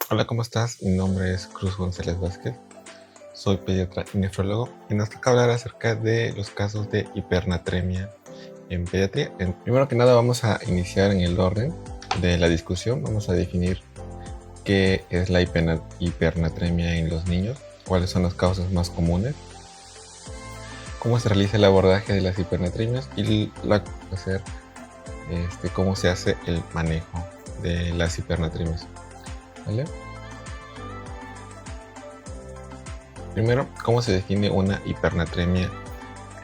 Hola, ¿cómo estás? Mi nombre es Cruz González Vázquez, soy pediatra y nefrólogo y nos toca hablar acerca de los casos de hipernatremia en pediatría. Primero que nada vamos a iniciar en el orden de la discusión, vamos a definir qué es la hipernatremia en los niños, cuáles son las causas más comunes, cómo se realiza el abordaje de las hipernatremias y cómo se hace el manejo de las hipernatremias. ¿Vale? Primero, ¿cómo se define una hipernatremia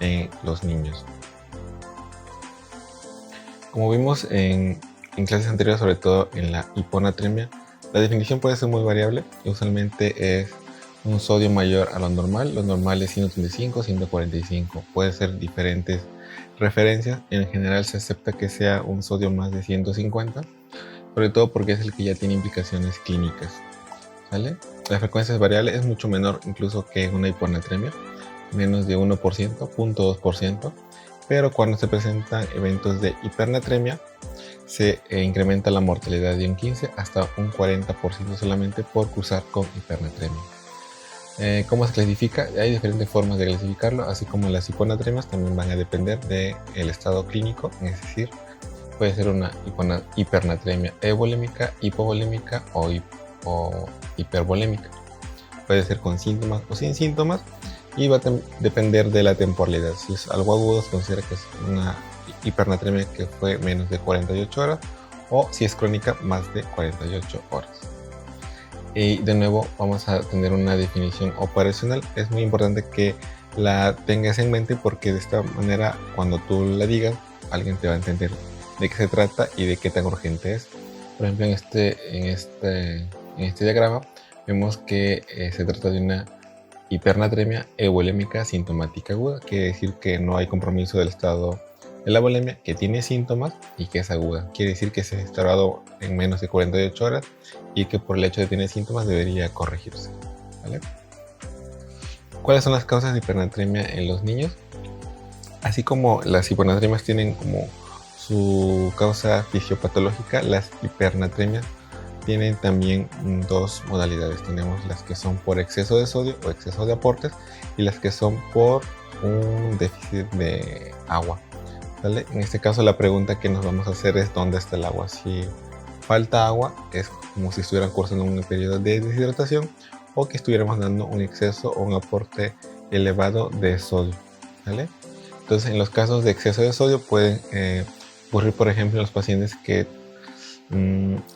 en los niños? Como vimos en clases anteriores, sobre todo en la hiponatremia, la definición puede ser muy variable. Usualmente es un sodio mayor a lo normal es 135, 145. Puede ser diferentes referencias. En general se acepta que sea un sodio más de 150, sobre todo porque es el que ya tiene implicaciones clínicas. ¿Vale? La frecuencia es variable, es mucho menor incluso que una hiponatremia, menos de 1%, 0.2%, pero cuando se presentan eventos de hipernatremia se incrementa la mortalidad de un 15 hasta un 40% solamente por cruzar con hipernatremia. ¿Cómo se clasifica? Hay diferentes formas de clasificarlo, así como las hiponatremias también van a depender del estado clínico, es decir, puede ser una hipernatremia euvolémica, hipovolémica o hipervolémica. Puede ser con síntomas o sin síntomas y va a depender de la temporalidad. Si es algo agudo, se considera que es una hipernatremia que fue menos de 48 horas o si es crónica, más de 48 horas. Y de nuevo vamos a tener una definición operacional. Es muy importante que la tengas en mente porque de esta manera cuando tú la digas, alguien te va a entender de qué se trata y de qué tan urgente es. Por ejemplo, en este diagrama vemos que se trata de una hipernatremia euvolémica sintomática aguda. Quiere decir que no hay compromiso del estado de la volemia, que tiene síntomas y que es aguda. Quiere decir que se ha instaurado en menos de 48 horas y que por el hecho de tener síntomas debería corregirse. ¿Vale? ¿Cuáles son las causas de hipernatremia en los niños? Así como las hiponatremias tienen como su causa fisiopatológica, las hipernatremias tienen también dos modalidades. Tenemos las que son por exceso de sodio o exceso de aportes y las que son por un déficit de agua. ¿Vale? En este caso la pregunta que nos vamos a hacer es ¿dónde está el agua? Si falta agua es como si estuvieran cursando un periodo de deshidratación o que estuviéramos dando un exceso o un aporte elevado de sodio. ¿Vale? Entonces en los casos de exceso de sodio pueden ocurrir, por ejemplo, en los pacientes que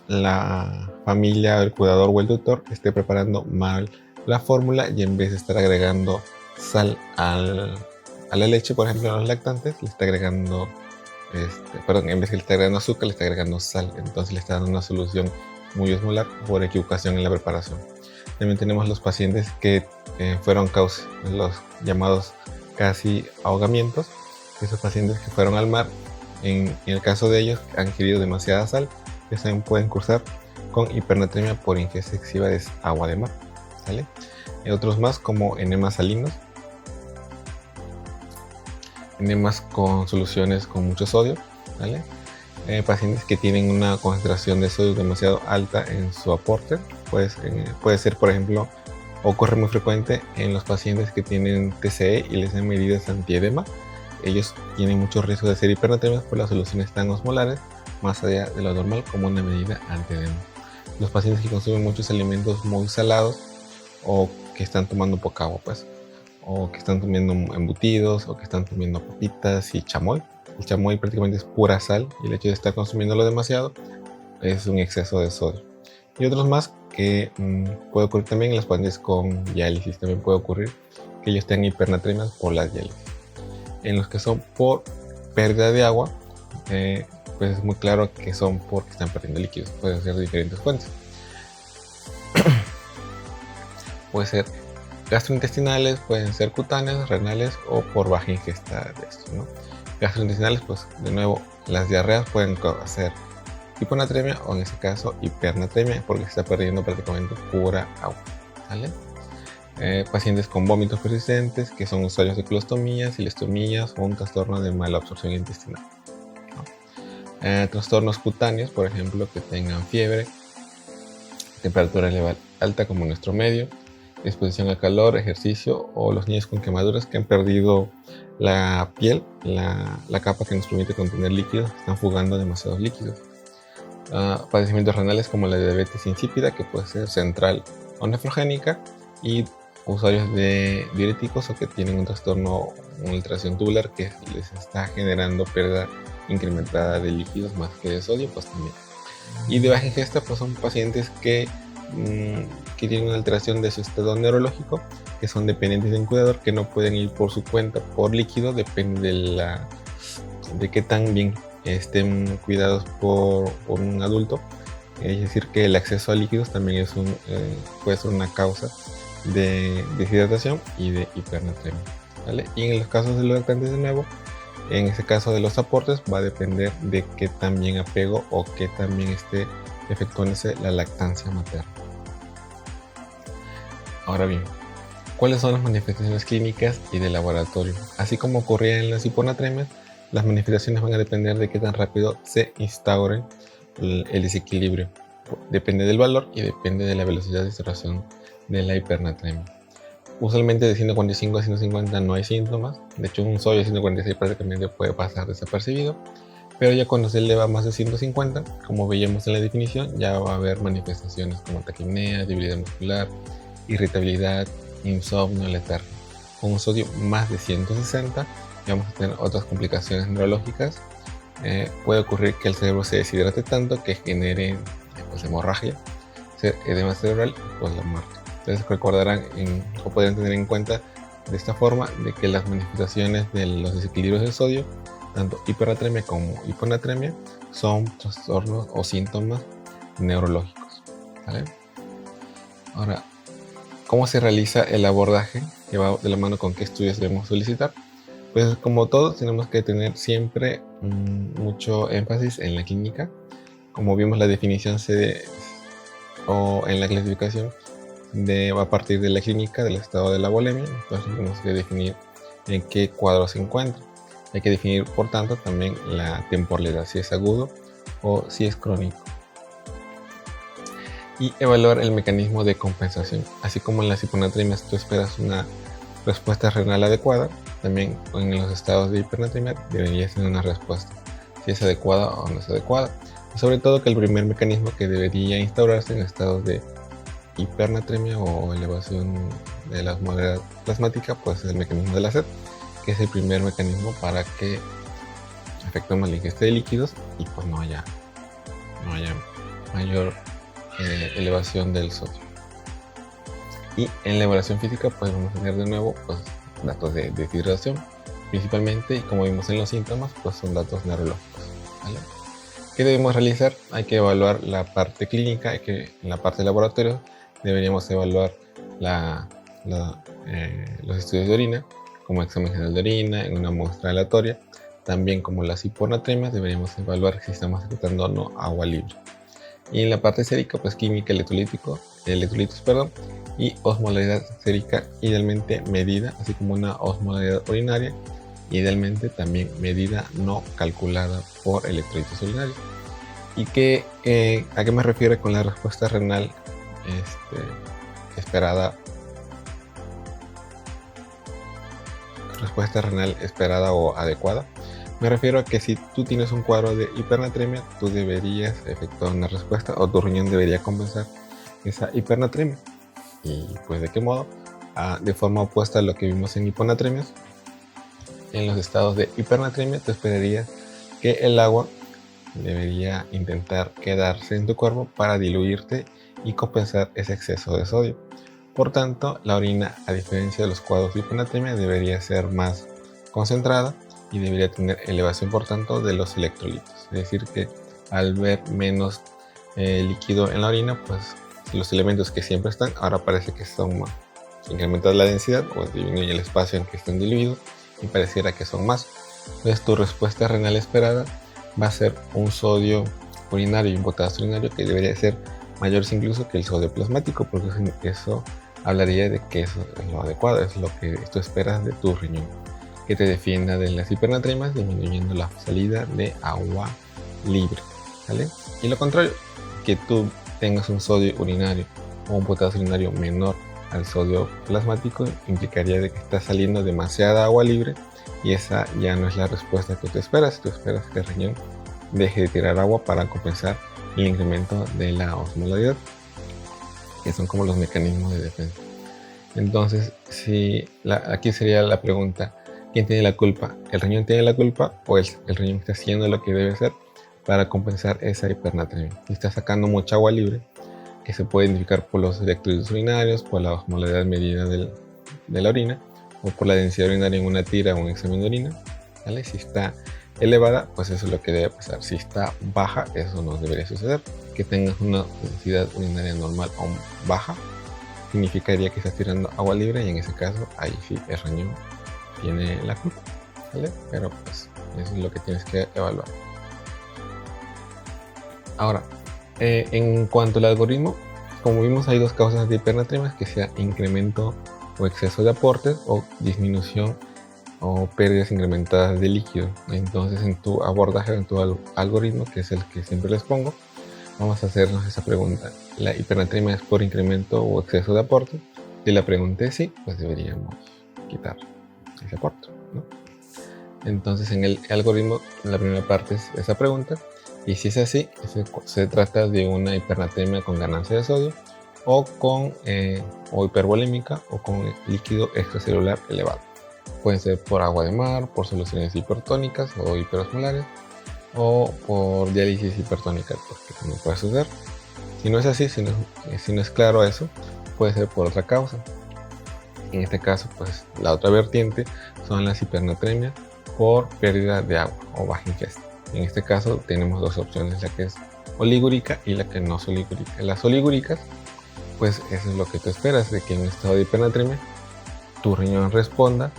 la familia, el cuidador o el tutor esté preparando mal la fórmula y en vez de estar agregando sal a la leche, por ejemplo, a los lactantes, le está agregando, en vez de le está agregando azúcar, le está agregando sal. Entonces le está dando una solución muy osmolar por equivocación en la preparación. También tenemos los pacientes que fueron causa de los llamados casi ahogamientos. Esos pacientes que fueron al mar, en el caso de ellos, han ingerido demasiada sal, que también pueden cursar con hipernatremia por ingesta excesiva de agua de mar. ¿Vale? Y otros más como enemas salinos, enemas con soluciones con mucho sodio, ¿vale? Pacientes que tienen una concentración de sodio demasiado alta en su aporte, pues, puede ser, por ejemplo, ocurre muy frecuente en los pacientes que tienen TCE y les dan medidas antiedema. Ellos tienen mucho riesgo de ser hipernatremias por las soluciones tan osmolares más allá de lo normal como una medida antiedema. Los pacientes que consumen muchos alimentos muy salados o que están tomando poca agua, pues, o que están comiendo embutidos o que están comiendo papitas y chamoy. El chamoy prácticamente es pura sal y el hecho de estar consumiéndolo demasiado es un exceso de sodio. Y otros más que puede ocurrir también en los pacientes con diálisis, también puede ocurrir que ellos tengan hipernatremias por la diálisis. En los que son por pérdida de agua, pues es muy claro que son porque están perdiendo líquidos. Pueden ser de diferentes fuentes. Puede ser gastrointestinales, pueden ser cutáneas, renales o por baja ingesta de esto, ¿no? Gastrointestinales, pues de nuevo, las diarreas pueden ser hiponatremia o en este caso hipernatremia porque se está perdiendo prácticamente pura agua. ¿Vale? Pacientes con vómitos persistentes que son usuarios de colostomías, ileostomías o un trastorno de mala absorción intestinal, ¿no? Trastornos cutáneos, por ejemplo, que tengan fiebre, temperatura alta como nuestro medio, exposición al calor, ejercicio o los niños con quemaduras que han perdido la piel, la capa que nos permite contener líquidos, están fugando demasiados líquidos. Padecimientos renales como la diabetes insípida, que puede ser central o nefrogénica, y usuarios de diuréticos o que tienen un trastorno, una alteración tubular que les está generando pérdida incrementada de líquidos más que de sodio, pues también. Y de baja ingesta, pues son pacientes que tienen una alteración de su estado neurológico, que son dependientes de un cuidador, que no pueden ir por su cuenta por líquido, depende de qué tan bien estén cuidados por un adulto. Es decir, que el acceso a líquidos también puede ser una causa de deshidratación y de hipernatremia, ¿vale? Y en los casos de los lactantes, de nuevo, en ese caso de los aportes, va a depender de qué tan bien apego o qué tan bien esté efectuándose la lactancia materna. Ahora bien, ¿cuáles son las manifestaciones clínicas y de laboratorio? Así como ocurría en las hiponatremias, las manifestaciones van a depender de qué tan rápido se instaure el desequilibrio. Depende del valor y depende de la velocidad de instauración de la hipernatremia. Usualmente de 145 a 150 no hay síntomas. De hecho, un sodio de 146 prácticamente puede pasar desapercibido. Pero ya cuando se eleva más de 150, como veíamos en la definición, ya va a haber manifestaciones como taquipnea, debilidad muscular, irritabilidad, insomnio, letargia. Con un sodio más de 160 vamos a tener otras complicaciones neurológicas. Puede ocurrir que el cerebro se deshidrate tanto que genere hemorragia, edema cerebral y pues la muerte. Entonces recordarán o podrían tener en cuenta de esta forma de que las manifestaciones de los desequilibrios del sodio, tanto hipernatremia como hiponatremia, son trastornos o síntomas neurológicos, ¿vale? Ahora, ¿cómo se realiza el abordaje? Que va de la mano con qué estudios debemos solicitar. Pues como todos, tenemos que tener siempre mucho énfasis en la clínica. Como vimos, la definición o en la clasificación va a partir de la clínica, del estado de la bulimia. Entonces tenemos que definir en qué cuadro se encuentra. Hay que definir, por tanto, también la temporalidad, si es agudo o si es crónico. Y evaluar el mecanismo de compensación. Así como en las hiponatremias tú esperas una respuesta renal adecuada, también en los estados de hipernatremia debería tener una respuesta, si es adecuada o no es adecuada. Y sobre todo que el primer mecanismo que debería instaurarse en estados de hipernatremia o elevación de la osmolaridad plasmática, pues es el mecanismo de la sed, que es el primer mecanismo para que afectemos la ingesta de líquidos y pues no haya mayor elevación del sodio. Y en la evaluación física pues vamos a tener de nuevo pues datos de deshidratación principalmente, y como vimos en los síntomas pues son datos neurológicos, ¿vale? ¿Qué debemos realizar? Hay que evaluar la parte clínica, en la parte de laboratorio deberíamos evaluar los estudios de orina, como examen general de orina, en una muestra aleatoria. También como las hiponatremias deberíamos evaluar si estamos secretando o no agua libre. Y en la parte sérica, pues química electrolitos, y osmolaridad sérica idealmente medida, así como una osmolaridad urinaria, idealmente también medida, no calculada por electrolitos urinarios. ¿Y a qué me refiero con la respuesta renal esperada? Respuesta renal esperada o adecuada. Me refiero a que si tú tienes un cuadro de hipernatremia, tú deberías efectuar una respuesta o tu riñón debería compensar esa hipernatremia. ¿Y pues de qué modo? De forma opuesta a lo que vimos en hiponatremias. En los estados de hipernatremia, tú esperarías que el agua debería intentar quedarse en tu cuerpo para diluirte y compensar ese exceso de sodio. Por tanto, la orina, a diferencia de los cuadros de hiponatremia, debería ser más concentrada y debería tener elevación, por tanto, de los electrolitos. Es decir, que al ver menos líquido en la orina, pues los elementos que siempre están, ahora parece que son más. Incrementas la densidad o disminuye el espacio en que están diluidos y pareciera que son más. Entonces tu respuesta renal esperada va a ser un sodio urinario y un potasio urinario que debería ser mayores incluso que el sodio plasmático, porque eso hablaría de que eso es lo adecuado, es lo que tú esperas de tu riñón, que te defienda de las hipernatremias disminuyendo la salida de agua libre, ¿vale? Y lo contrario, que tu tengas un sodio urinario o un potasio urinario menor al sodio plasmático, implicaría de que está saliendo demasiada agua libre y esa ya no es la respuesta que tú esperas. Tú esperas que el riñón deje de tirar agua para compensar el incremento de la osmolaridad, que son como los mecanismos de defensa. Entonces, aquí sería la pregunta: ¿quién tiene la culpa? ¿El riñón tiene la culpa o el riñón está haciendo lo que debe hacer para compensar esa hipernatremia? Si está sacando mucha agua libre, que se puede identificar por los electrolitos urinarios, por la osmolaridad medida de la orina, o por la densidad urinaria en una tira o un examen de orina, ¿vale? Si está elevada, pues eso es lo que debe pasar. Si está baja, eso no debería suceder. Que tengas una densidad urinaria normal o baja significaría que estás tirando agua libre, y en ese caso ahí sí el riñón tiene la culpa, ¿vale? Pero pues eso es lo que tienes que evaluar. Ahora, en cuanto al algoritmo, como vimos, hay dos causas de hipernatremia, que sea incremento o exceso de aportes, o disminución o pérdidas incrementadas de líquido. Entonces, en tu abordaje, en tu algoritmo, que es el que siempre les pongo, vamos a hacernos esa pregunta: ¿la hipernatremia es por incremento o exceso de aporte? Si la pregunta es sí, pues deberíamos quitar ese aporte, ¿no? Entonces, en el algoritmo, la primera parte es esa pregunta, y si es así, se trata de una hipernatremia con ganancia de sodio, o hipervolémica, o con líquido extracelular elevado. Pueden ser por agua de mar, por soluciones hipertónicas o hiperosmolares, o por diálisis hipertónica, porque también puede suceder. Si no es así, si no es claro eso, puede ser por otra causa. En este caso, pues la otra vertiente son las hipernatremias por pérdida de agua o baja ingesta. En este caso tenemos dos opciones: la que es oligúrica y la que no es oligúrica. Las oligúricas, pues eso es lo que tú esperas, de que en un estado de hipernatremia tu riñón responda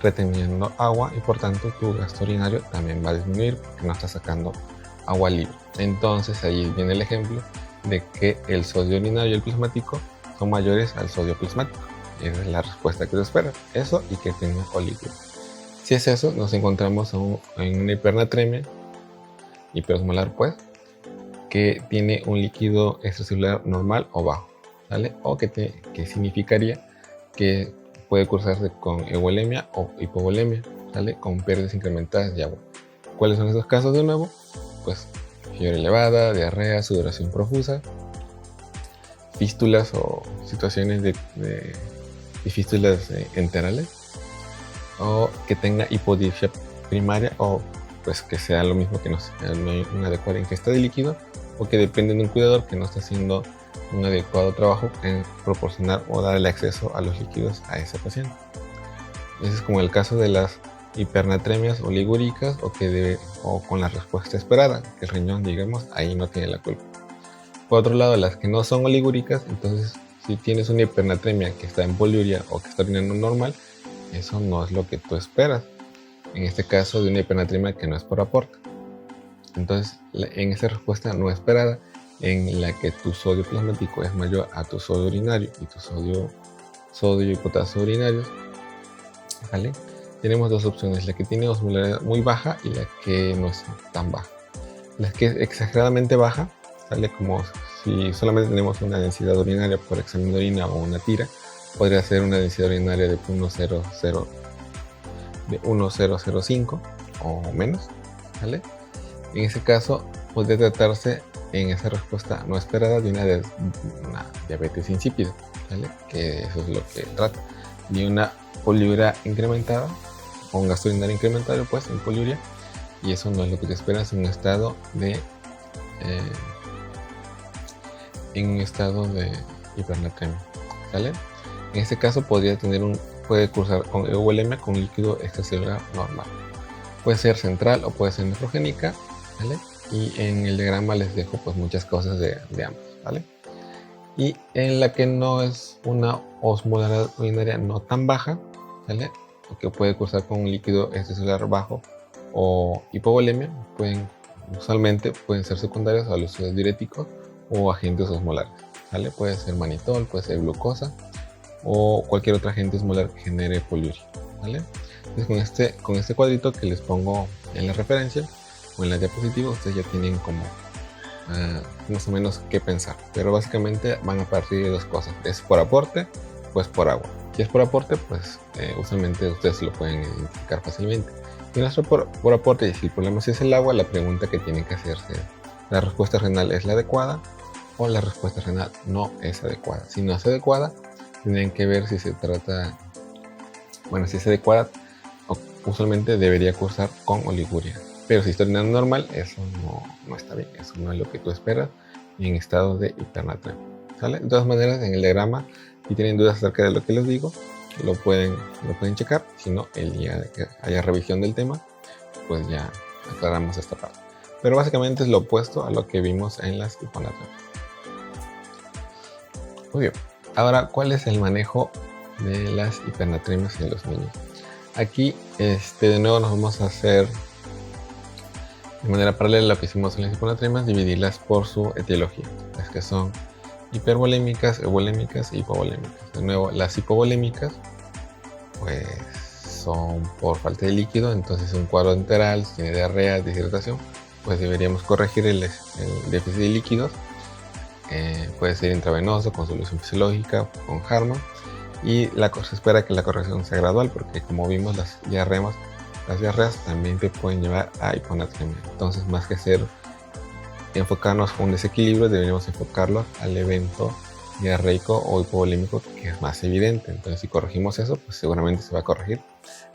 reteniendo agua, y por tanto tu gasto urinario también va a disminuir porque no está sacando agua libre. Entonces ahí viene el ejemplo de que el sodio urinario y el plasmático son mayores al sodio plasmático. Esa es la respuesta que tú esperas, eso y que tenga oligúrica. Si es eso, nos encontramos en una hipernatremia hiperosmolar, pues, que tiene un líquido extracelular normal o bajo, ¿vale? O que significaría que puede cursarse con euvolemia o hipovolemia, ¿vale? Con pérdidas incrementadas de agua. ¿Cuáles son esos casos de nuevo? Pues fiebre elevada, diarrea, sudoración profusa, fístulas o situaciones de fístulas enterales, o que tenga hipodipsia primaria, o pues que sea lo mismo, que no hay una adecuada ingesta de líquido, o que depende de un cuidador que no está haciendo un adecuado trabajo en proporcionar o dar el acceso a los líquidos a ese paciente. Ese es como el caso de las hipernatremias oligúricas, o con la respuesta esperada, que el riñón, digamos, ahí no tiene la culpa. Por otro lado, las que no son oligúricas, entonces si tienes una hipernatremia que está en poliuria o que está orinando normal, eso no es lo que tú esperas. En este caso, de una hipernatremia que no es por aporte. Entonces, en esa respuesta no esperada, en la que tu sodio plasmático es mayor a tu sodio urinario y tu sodio y potasio urinarios, ¿vale? Tenemos dos opciones: la que tiene osmolaridad muy baja y la que no es tan baja. La que es exageradamente baja, ¿vale? Como si solamente tenemos una densidad urinaria por examen de orina o una tira, podría ser una densidad urinaria de 1,005 o menos, ¿vale? En ese caso, podría tratarse, en esa respuesta no esperada, de una diabetes insípida, ¿vale? Que eso es lo que trata, de una poliuria incrementada, o un gasto urinario incrementado, pues, en poliuria, y eso no es lo que te esperas en un estado de hipernatremia, ¿vale? En este caso puede cursar con euvolemia con líquido extracelular normal. Puede ser central o puede ser nefrogénica, ¿vale? Y en el diagrama les dejo pues muchas cosas de ambos, ¿vale? Y en la que no es una osmolaridad urinaria no tan baja, ¿vale? O que puede cursar con un líquido extracelular bajo o hipovolemia, usualmente pueden ser secundarios a los diuréticos o agentes osmolares, ¿vale? Puede ser manitol, puede ser glucosa o cualquier otro agente osmolar que genere poliuria, ¿vale? Entonces con este cuadrito que les pongo en la referencia o en la diapositiva, ustedes ya tienen como más o menos qué pensar. Pero básicamente van a partir de dos cosas. ¿Es por aporte? Pues por agua. Si es por aporte, pues usualmente ustedes lo pueden identificar fácilmente. Si no es por aporte y si el problema sí es el agua, la pregunta que tienen que hacerse es: ¿la respuesta renal es la adecuada o la respuesta renal no es adecuada? Si no es adecuada, tienen que ver si se trata, bueno, si es adecuada, usualmente debería cursar con oliguria. Pero si está orinando normal, eso no está bien, eso no es lo que tú esperas en estado de hipernatremia, ¿sale? De todas maneras, en el diagrama, si tienen dudas acerca de lo que les digo, lo pueden checar. Si no, el día de que haya revisión del tema, pues ya aclaramos esta parte. Pero básicamente es lo opuesto a lo que vimos en las hiponatremias. Muy bien, ahora, ¿cuál es el manejo de las hipernatremias en los niños? Aquí, de nuevo, nos vamos a hacer de manera paralela a lo que hicimos en las hiponatremias, dividirlas por su etiología, las que son hipervolémicas, euvolémicas e hipovolémicas. De nuevo, las hipovolémicas pues son por falta de líquido, entonces un cuadro enteral, si tiene diarrea, deshidratación, pues deberíamos corregir el déficit de líquidos. Puede ser intravenoso, con solución fisiológica, con Harman, y se espera que la corrección sea gradual, porque como vimos, las diarreas también te pueden llevar a hiponatremia. Entonces, más que enfocarnos con un desequilibrio, deberíamos enfocarlo al evento diarreico o hipovolémico, que es más evidente. Entonces, si corregimos eso, pues seguramente se va a corregir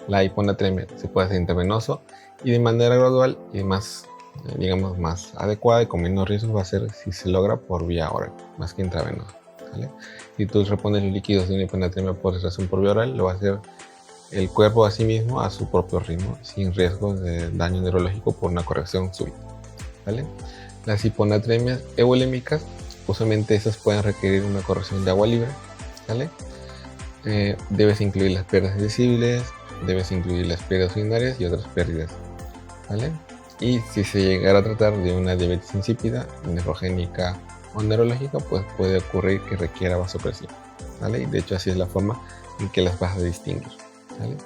la hiponatremia. Se puede hacer intravenoso y de manera gradual y más, digamos, más adecuada y con menos riesgos va a ser si se logra por vía oral, más que intravenoso, ¿vale? Si tú repones los líquidos de una hiponatremia por extracción por vía oral, lo va a hacer el cuerpo a sí mismo a su propio ritmo, sin riesgo de daño neurológico por una corrección súbita, ¿vale? Las hiponatremias euvolémicas, usualmente esas pueden requerir una corrección de agua libre, ¿vale? Debes incluir las pérdidas visibles, debes incluir las pérdidas urinarias y otras pérdidas, ¿vale? Y si se llegara a tratar de una diabetes insípida, nefrogénica o neurológica, pues puede ocurrir que requiera vasopresión, ¿vale? Y de hecho así es la forma en que las vas a distinguir, ¿vale?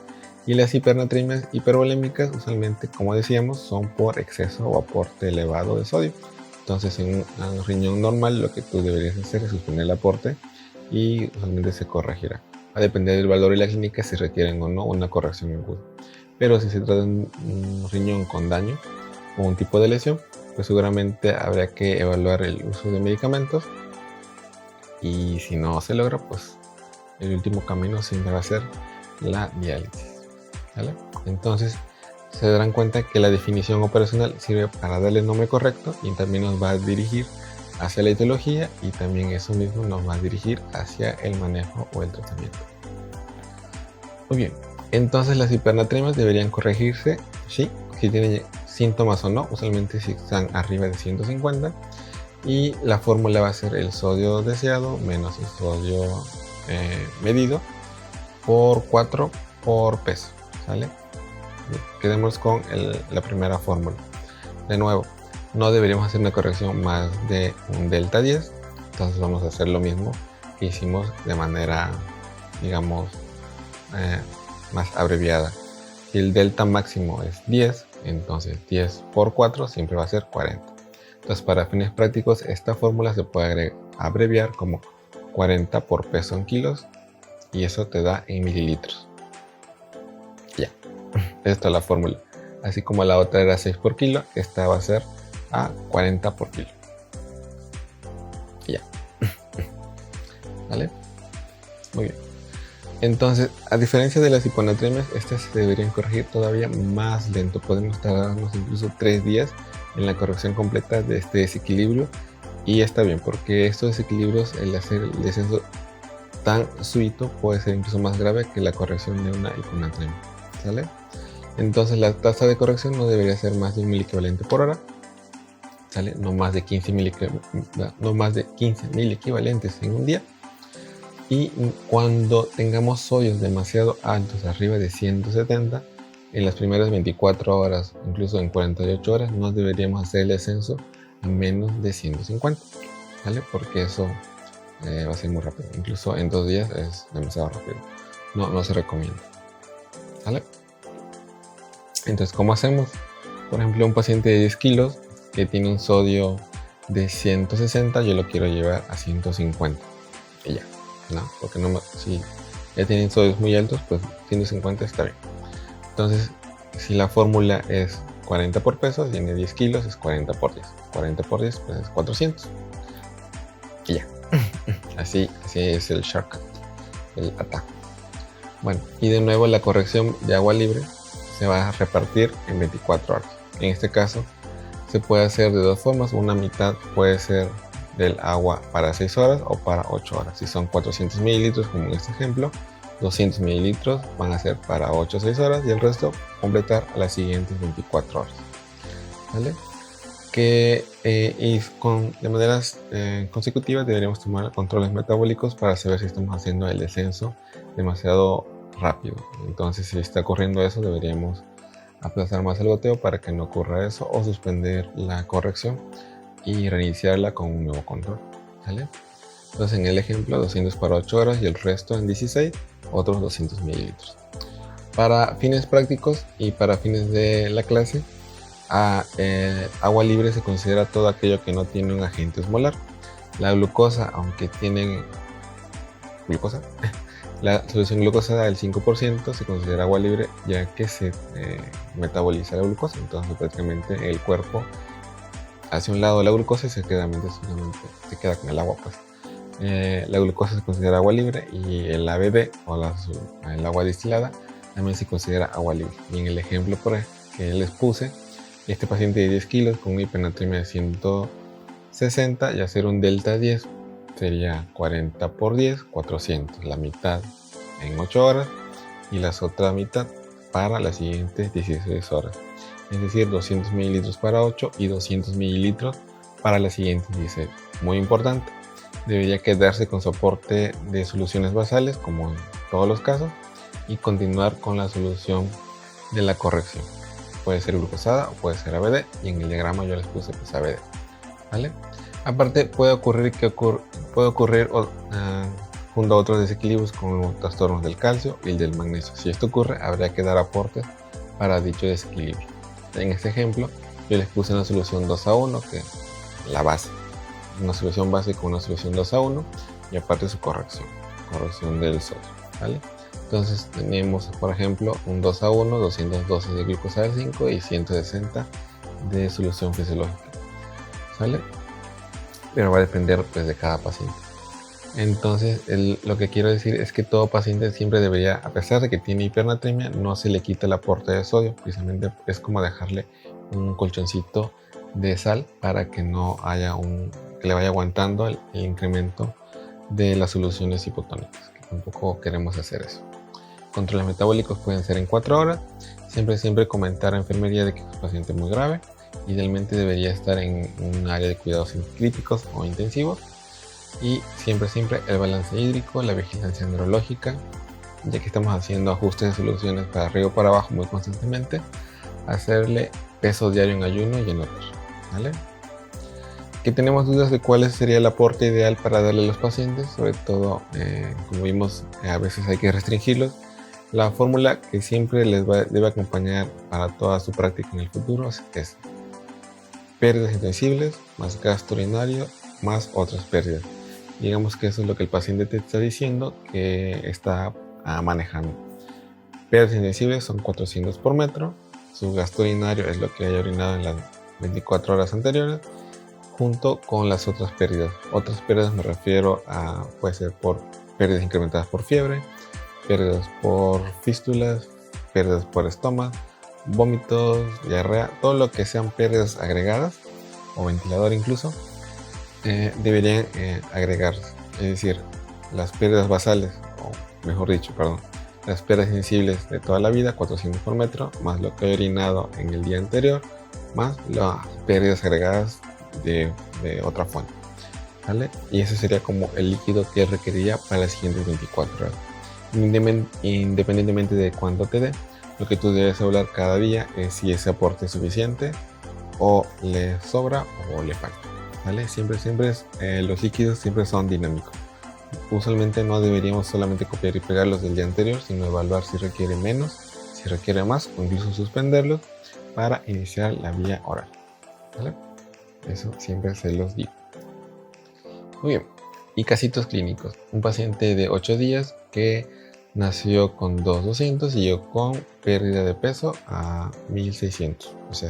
Y las hipernatremias hipervolémicas, usualmente, como decíamos, son por exceso o aporte elevado de sodio. Entonces, en un riñón normal, lo que tú deberías hacer es suspender el aporte y usualmente se corregirá. Va a depender del valor y la clínica si requieren o no una corrección aguda. Pero si se trata de un riñón con daño o un tipo de lesión, pues seguramente habría que evaluar el uso de medicamentos. Y si no se logra, pues el último camino siempre va a ser la diálisis, ¿vale? Entonces se darán cuenta que la definición operacional sirve para darle el nombre correcto y también nos va a dirigir hacia la etiología, y también eso mismo nos va a dirigir hacia el manejo o el tratamiento. Muy bien, entonces las hipernatremias deberían corregirse, sí, si tienen síntomas o no, usualmente si están arriba de 150, y la fórmula va a ser el sodio deseado menos el sodio medido por 4 por peso, ¿sale? Quedemos con la primera fórmula. De nuevo, no deberíamos hacer una corrección más de un delta 10, entonces vamos a hacer lo mismo que hicimos de manera, digamos, más abreviada. Si el delta máximo es 10, entonces 10 por 4 siempre va a ser 40. Entonces, para fines prácticos, esta fórmula se puede abreviar como 40 por peso en kilos, y eso te da en mililitros. Ya, esta es la fórmula. Así como la otra era 6 por kilo, esta va a ser a 40 por kilo. Ya. ¿Vale? Muy bien. Entonces, a diferencia de las hiponatremias, estas se deberían corregir todavía más lento. Podemos tardarnos incluso 3 días en la corrección completa de este desequilibrio. Y está bien, porque estos desequilibrios, el hacer el descenso tan súbito, puede ser incluso más grave que la corrección de una hiponatremia, ¿sale? Entonces la tasa de corrección no debería ser más de 1 miliequivalente por hora, ¿sale? No más de 15 mil equivalentes en un día. Y cuando tengamos sodios demasiado altos, arriba de 170, en las primeras 24 horas, incluso en 48 horas, no deberíamos hacer el descenso a menos de 150, ¿vale? Porque eso va a ser muy rápido. Incluso en 2 días es demasiado rápido. No se recomienda, ¿vale? Entonces, ¿cómo hacemos? Por ejemplo, un paciente de 10 kilos que tiene un sodio de 160 yo lo quiero llevar a 150 y ya, ¿no? Porque no si ya tienen sodios muy altos, pues 150 está bien. Entonces, si la fórmula es 40 por peso, tiene 10 kilos, es 40 por 10. 40 por 10, pues es 400. Y ya. Así es el shortcut, el atajo. Bueno, y de nuevo la corrección de agua libre se va a repartir en 24 horas. En este caso, se puede hacer de dos formas. Una mitad puede ser del agua para 6 horas o para 8 horas. Si son 400 mililitros, como en este ejemplo, 200 mililitros van a ser para 8 o 6 horas y el resto completar a las siguientes 24 horas. ¿Vale? De maneras consecutivas deberíamos tomar controles metabólicos para saber si estamos haciendo el descenso demasiado rápido. Entonces, si está ocurriendo eso, deberíamos aplazar más el goteo para que no ocurra eso o suspender la corrección y reiniciarla con un nuevo control. ¿Vale? Entonces, en el ejemplo, 200 para 8 horas y el resto en 16, otros 200 mililitros. Para fines prácticos y para fines de la clase, agua libre se considera todo aquello que no tiene un agente osmolar. La glucosa, aunque tienen glucosa, la solución glucosada del 5% se considera agua libre, ya que se metaboliza la glucosa. Entonces prácticamente el cuerpo hace un lado la glucosa y se queda con el agua, pues. La glucosa se considera agua libre y el ABD o el agua destilada también se considera agua libre. Y en el ejemplo que les puse, este paciente de 10 kilos con una hipernatremia de 160 y hacer un delta 10 sería 40 por 10, 400, la mitad en 8 horas y la otra mitad para las siguientes 16 horas. Es decir, 200 mililitros para 8 y 200 mililitros para las siguientes 16. Muy importante, debería quedarse con soporte de soluciones basales como en todos los casos y continuar con la solución de la corrección. Puede ser glucosada o puede ser ABD y en el diagrama yo les puse pues ABD. ¿Vale? Aparte puede ocurrir junto a otros desequilibrios como los trastornos del calcio y el del magnesio. Si esto ocurre, habría que dar aportes para dicho desequilibrio. En este ejemplo, yo les puse una solución 2:1, que es la base. Una solución base con una solución 2:1 y aparte su corrección del sodio. ¿Vale? Entonces tenemos, por ejemplo, un 2:1, 212 de glucosa del 5 y 160 de solución fisiológica. ¿Sale? Pero va a depender pues, de cada paciente. Entonces, lo que quiero decir es que todo paciente siempre debería, a pesar de que tiene hipernatremia, no se le quita el aporte de sodio. Precisamente es como dejarle un colchoncito de sal para que no haya que le vaya aguantando el incremento de las soluciones hipotónicas, que tampoco queremos hacer eso. Controles metabólicos pueden ser en 4 horas. Siempre comentar a enfermería de que es un paciente muy grave. Idealmente debería estar en un área de cuidados críticos o intensivos. Y siempre el balance hídrico, la vigilancia neurológica, ya que estamos haciendo ajustes de soluciones para arriba o para abajo muy constantemente, hacerle peso diario en ayuno y en otros. ¿Vale? Que tenemos dudas de cuál sería el aporte ideal para darle a los pacientes, sobre todo, como vimos, a veces hay que restringirlos. La fórmula que siempre debe acompañar para toda su práctica en el futuro es pérdidas insensibles más gasto urinario más otras pérdidas. Digamos que eso es lo que el paciente te está diciendo que está manejando. Pérdidas insensibles son 400 por metro. Su gasto urinario es lo que haya orinado en las 24 horas anteriores, junto con las otras pérdidas. Otras pérdidas me refiero a, puede ser por pérdidas incrementadas por fiebre, pérdidas por fístulas, pérdidas por estómago, vómitos, diarrea, todo lo que sean pérdidas agregadas o ventilador incluso, deberían agregarse. Es decir, las pérdidas basales, o mejor dicho, las pérdidas sensibles de toda la vida, 400 por metro, más lo que he orinado en el día anterior, más las pérdidas agregadas de otra fuente. ¿Vale? Y ese sería como el líquido que requeriría para las siguientes 24 horas. Independientemente de cuánto te dé, lo que tú debes hablar cada día es si ese aporte es suficiente o le sobra o le falta. ¿Vale? Siempre los líquidos siempre son dinámicos. Usualmente no deberíamos solamente copiar y pegar los del día anterior, sino evaluar si requiere menos, si requiere más o incluso suspenderlos para iniciar la vía oral. ¿Vale? Eso siempre se los digo. Muy bien. Y casos clínicos. Un paciente de 8 días que nació con 2,200 y llegó con pérdida de peso a 1,600. O sea,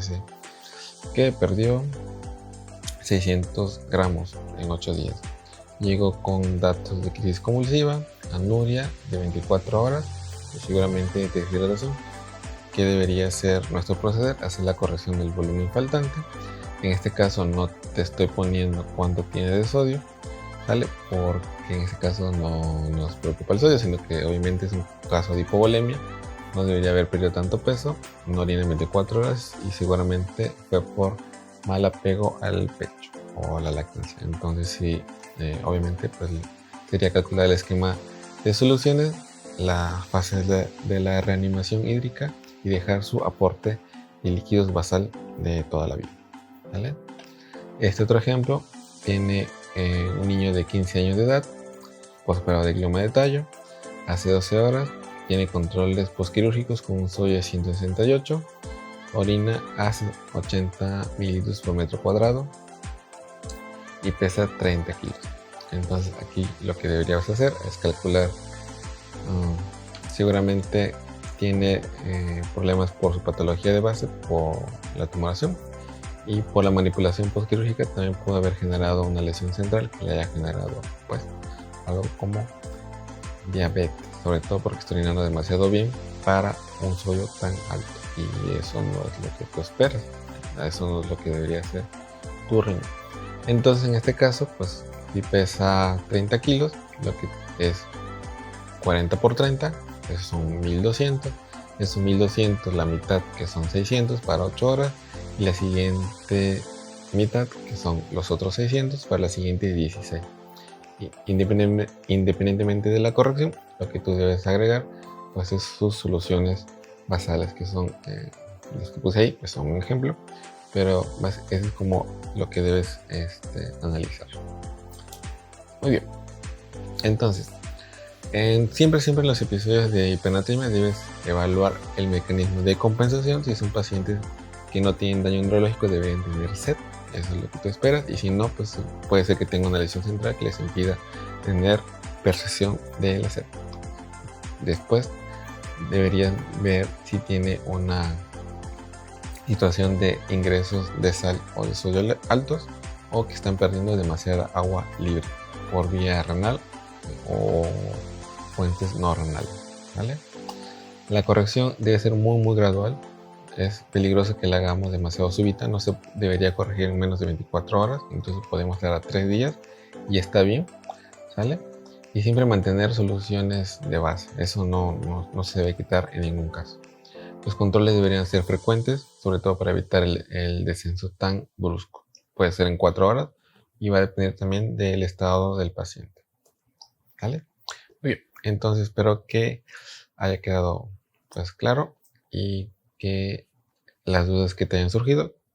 que perdió 600 gramos en 8 días. Llegó con datos de crisis convulsiva, anuria de 24 horas y seguramente deshidratación. ¿Qué debería ser nuestro proceder? Hacer la corrección del volumen faltante. En este caso no te estoy poniendo cuánto tiene de sodio, ¿vale? Porque en este caso no nos preocupa el sodio, sino que obviamente es un caso de hipovolemia. No debería haber perdido tanto peso, no orina en 24 horas y seguramente fue por mal apego al pecho o a la lactancia. Entonces sí, obviamente pues sería calcular el esquema de soluciones, la fase de la reanimación hídrica y dejar su aporte de líquidos basal de toda la vida, ¿vale? Este otro ejemplo tiene un niño de 15 años de edad, postoperado de glioma de tallo, hace 12 horas, tiene controles postquirúrgicos con un sodio de 168, orina hace 80 mililitros por metro cuadrado y pesa 30 kilos. Entonces aquí lo que deberíamos hacer es calcular, seguramente tiene problemas por su patología de base, por la tumoración y por la manipulación postquirúrgica también puede haber generado una lesión central que le haya generado pues algo como diabetes, sobre todo porque estoy orinando demasiado bien para un sodio tan alto y eso no es lo que tú esperas, eso no es lo que debería ser tu riñón. Entonces en este caso pues si pesa 30 kilos, lo que es 40 por 30, eso son 1200, esos 1200 la mitad que son 600 para 8 horas y la siguiente mitad que son los otros 600 para la siguiente 16. Independientemente de la corrección, lo que tú debes agregar pues es sus soluciones basales, que son los que puse ahí, pues son un ejemplo, pero eso es como lo que debes analizar. Muy bien, entonces siempre en los episodios de hipernatremia debes evaluar el mecanismo de compensación. Si son pacientes que no tienen daño neurológico deben tener sed, eso es lo que tú esperas, y si no, pues puede ser que tenga una lesión central que les impida tener percepción de la sed. Después deberían ver si tiene una situación de ingresos de sal o de sodio altos o que están perdiendo demasiada agua libre por vía renal o fuentes no renales, ¿vale? La corrección debe ser muy gradual. Es peligroso que la hagamos demasiado súbita, no se debería corregir en menos de 24 horas, entonces podemos dar a 3 días y está bien, ¿sale? Y siempre mantener soluciones de base, eso no se debe quitar en ningún caso. Los controles deberían ser frecuentes, sobre todo para evitar el descenso tan brusco. Puede ser en 4 horas y va a depender también del estado del paciente, ¿vale? Muy bien, entonces espero que haya quedado pues claro y que las dudas que te hayan surgido